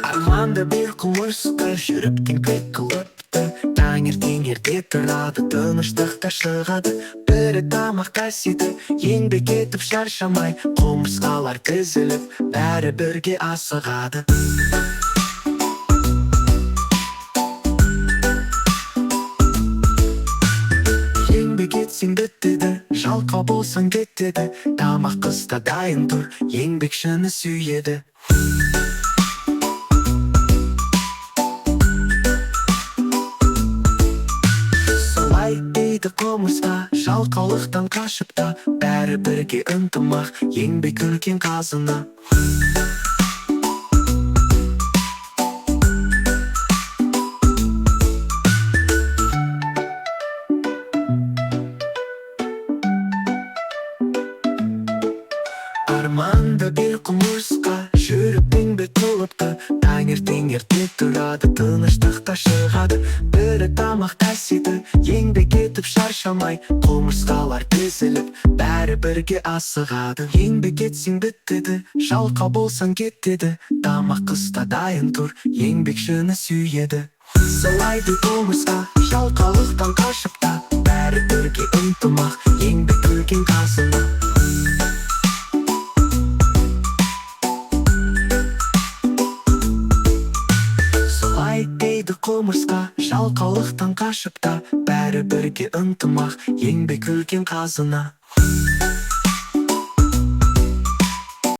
Armanda bir құмырсқа жүріп теңкілік қылыпты. Таңертең ерте тұрады, тыныштыққа шығады. Бірі тамақ тасиды, еңбек етіп шаршамай. Құмырсқалар тізіліп, бәрі бірге асығады. Еңбек етсең бітеді, жалқау болсаң кетеді. Тамақ қыста дайын тұр, еңбекшіні сүйеді. Солай дейді құмырсқа, жалқаулықтан қашып та, бәрі бірге ынтымақ, еңбек үлкен қазына. Арманда бір құмырсқа жүріп еңбек қылыпты. Таңертең ерте тұрады, тыныштыққа шығады. Бірі тамақ тасиды, еңбек етіп шаршамай. Құмырсқалар тізіліп, бәрі бірге асығады. Еңбек етсең бітеді, жалқау болсаң кетеді. Тамақ қыста дайын тұр, еңбекшіні сүйеді. Солай дейді құмырсқа, жалқаулықтан қашып та, бәрі бірге ынтымақ, еңбек үлкен қазына. Дейді құмырсқа, жалқаулықтан қашып та, бәрі бірге ынтымақ, еңбек үлкен қазына.